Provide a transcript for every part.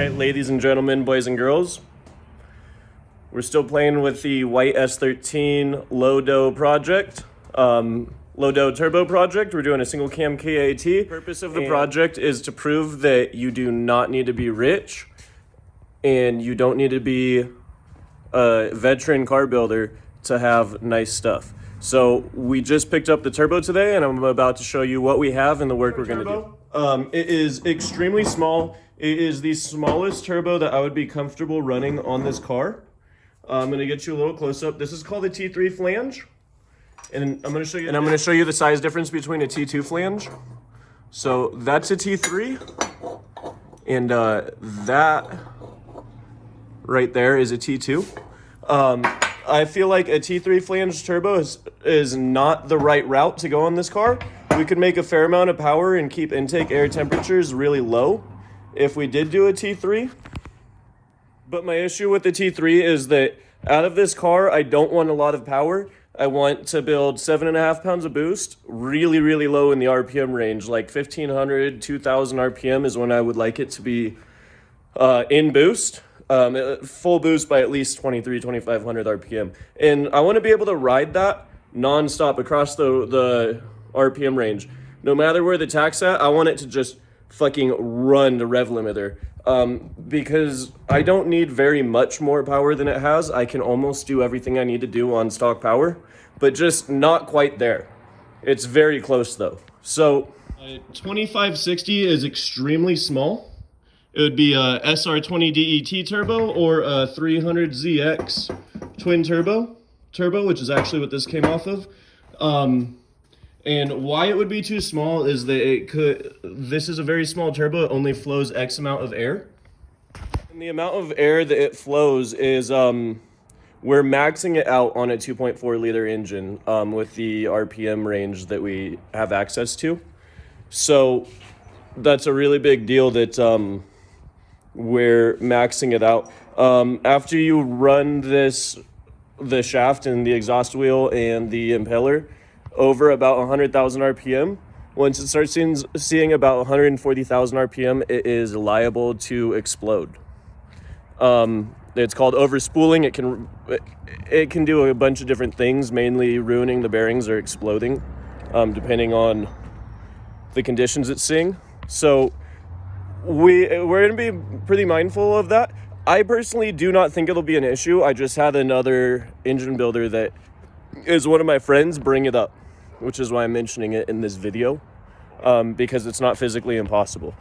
right, ladies and gentlemen, boys and girls. We're still playing with the white S13 low-dough project, low-dough turbo project. We're doing a single cam KAT. The purpose of the project is to prove that you do not need to be rich and you don't need to be a veteran car builder to have nice stuff. So we just picked up the turbo today, and I'm about to show you what we have and the work we're going to do. It is extremely small. It is the smallest turbo that I would be comfortable running on this car. I'm going to get you a little close up. This is called a T3 flange, and I'm going to show you the size difference between a T2 flange. So that's a T3, and that right there is a T2. I feel like a T3 flange turbo is not the right route to go on this car. We could make a fair amount of power and keep intake air temperatures really low if we did do a T3. But my issue with the T3 is that out of this car, I don't want a lot of power. I want to build 7.5 pounds of boost, really, really low in the RPM range, like 1,500, 2,000 RPM is when I would like it to be in boost. Full boost by at least 2,500 RPM. And I want to be able to ride that nonstop across the RPM range. No matter where the tack's at, I want it to just fucking run the rev limiter. Because I don't need very much more power than it has. I can almost do everything I need to do on stock power, but just not quite there. It's very close though. So 2560 is extremely small. It would be a SR20 DET turbo or a 300ZX twin turbo, which is actually what this came off of. And why it would be too small is that this is a very small turbo. It only flows X amount of air. And the amount of air that it flows is, we're maxing it out on a 2.4 liter engine with the RPM range that we have access to. So that's a really big deal that we're maxing it out. After you run the shaft and the exhaust wheel and the impeller over about 100,000 RPM. Once it starts seeing about 140,000 RPM, it is liable to explode. It's called overspooling. It can do a bunch of different things, mainly ruining the bearings or exploding, depending on the conditions it's seeing. So we're going to be pretty mindful of that. I personally do not think it'll be an issue. I just had another engine builder that is one of my friends bring it up, which is why I'm mentioning it in this video, because it's not physically impossible.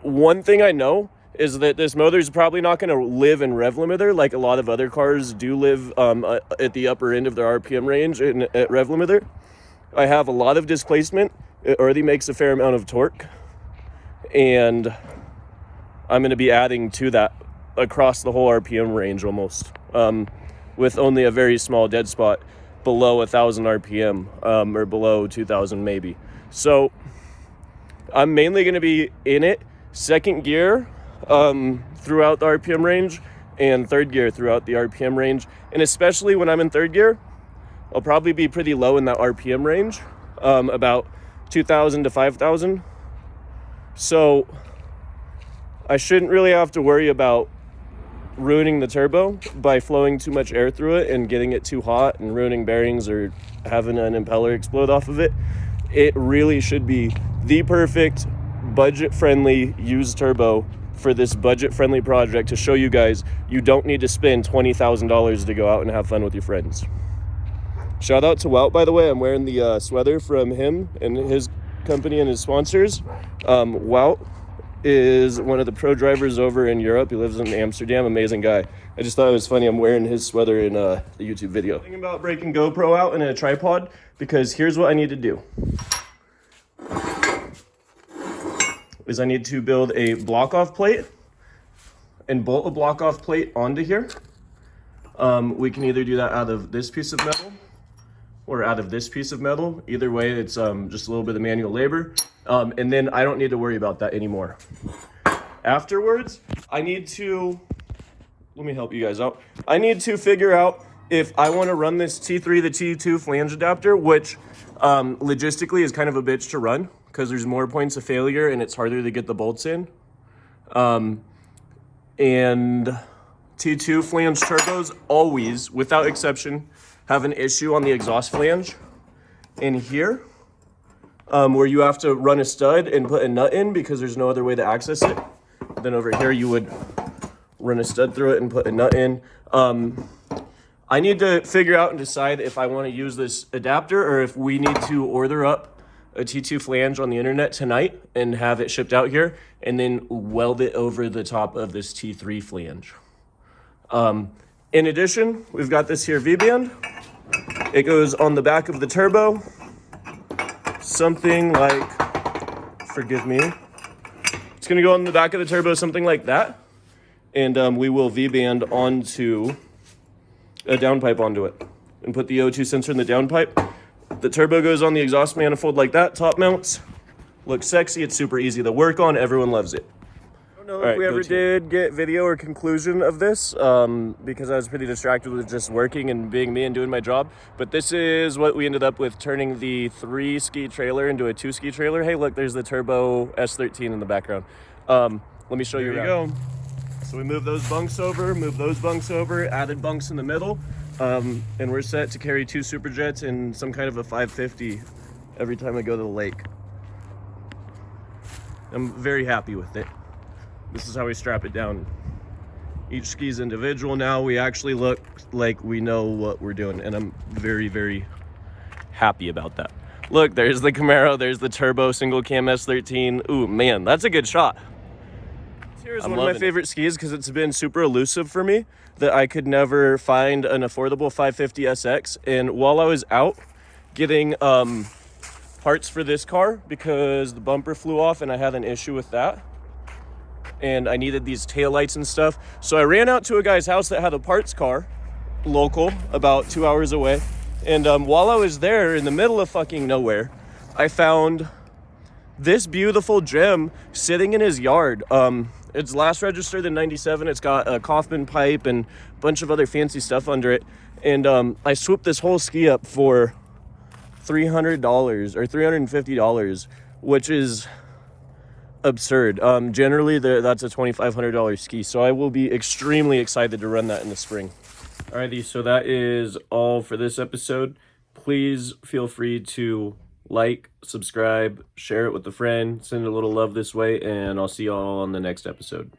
One thing I know is that this motor is probably not going to live in rev limiter like a lot of other cars do live at the upper end of their RPM range at rev limiter. I have a lot of displacement. It already makes a fair amount of torque, and I'm going to be adding to that across the whole RPM range almost, with only a very small dead spot below 1,000 RPM, or below 2,000 maybe. So I'm mainly going to be in it second gear throughout the RPM range and third gear throughout the RPM range. And especially when I'm in third gear, I'll probably be pretty low in that RPM range, about 2,000 to 5,000. So I shouldn't really have to worry about ruining the turbo by flowing too much air through it and getting it too hot and ruining bearings or having an impeller explode off of it. It really should be the perfect budget-friendly used turbo for this budget-friendly project to show you guys you don't need to spend $20,000 to go out and have fun with your friends. Shout out to Wout, by the way. I'm wearing the sweater from him and his company and his sponsors. Wout is one of the pro drivers over in Europe. He lives in Amsterdam. Amazing guy. I just thought it was funny. I'm wearing his sweater in the YouTube video. Thinking about breaking GoPro out in a tripod, because here's what I need to do. I need to build a block off plate and bolt a block off plate onto here. We can either do that out of this piece of metal or out of this piece of metal. Either way, it's just a little bit of manual labor. And then I don't need to worry about that anymore. Afterwards, let me help you guys out. I need to figure out if I want to run this T3 to T2 flange adapter, which logistically is kind of a bitch to run because there's more points of failure and it's harder to get the bolts in. And T2 flange turbos always, without exception, have an issue on the exhaust flange in here, where you have to run a stud and put a nut in because there's no other way to access it. Then over here you would run a stud through it and put a nut in. I need to figure out and decide if I want to use this adapter or if we need to order up a T2 flange on the internet tonight and have it shipped out here and then weld it over the top of this T3 flange. In addition, we've got this here V-band. It goes on the back of the turbo, something like, forgive me, it's gonna go on the back of the turbo, something like that. And we will V-band onto a downpipe onto it and put the O2 sensor in the downpipe. The turbo goes on the exhaust manifold like that, top mounts. Looks sexy, it's super easy to work on, everyone loves it. I don't know if we ever did get video or conclusion of this because I was pretty distracted with just working and being me and doing my job. But this is what we ended up with, turning the 3-ski trailer into a 2-ski trailer. Hey, look, there's the turbo S13 in the background. Let me show you around. There you go. So we moved those bunks over, added bunks in the middle, and we're set to carry 2 Superjets and some kind of a 550 every time I go to the lake. I'm very happy with it. This is how we strap it down. Each ski's individual now. We actually look like we know what we're doing, and I'm very, very happy about that. Look, there's the Camaro, there's the turbo single cam S13. Ooh, man, that's a good shot. Here's one of my favorite skis because it's been super elusive for me that I could never find an affordable 550 SX. And while I was out getting parts for this car because the bumper flew off and I had an issue with that, and I needed these taillights and stuff. So I ran out to a guy's house that had a parts car, local, about 2 hours away. And while I was there in the middle of fucking nowhere, I found this beautiful gem sitting in his yard. It's last registered in 97. It's got a Kaufman pipe and a bunch of other fancy stuff under it. And I swooped this whole ski up for $300 or $350, which is absurd. Generally, that's a $2,500 ski. So I will be extremely excited to run that in the spring. Alrighty, so that is all for this episode. Please feel free to like, subscribe, share it with a friend, send a little love this way, and I'll see y'all on the next episode.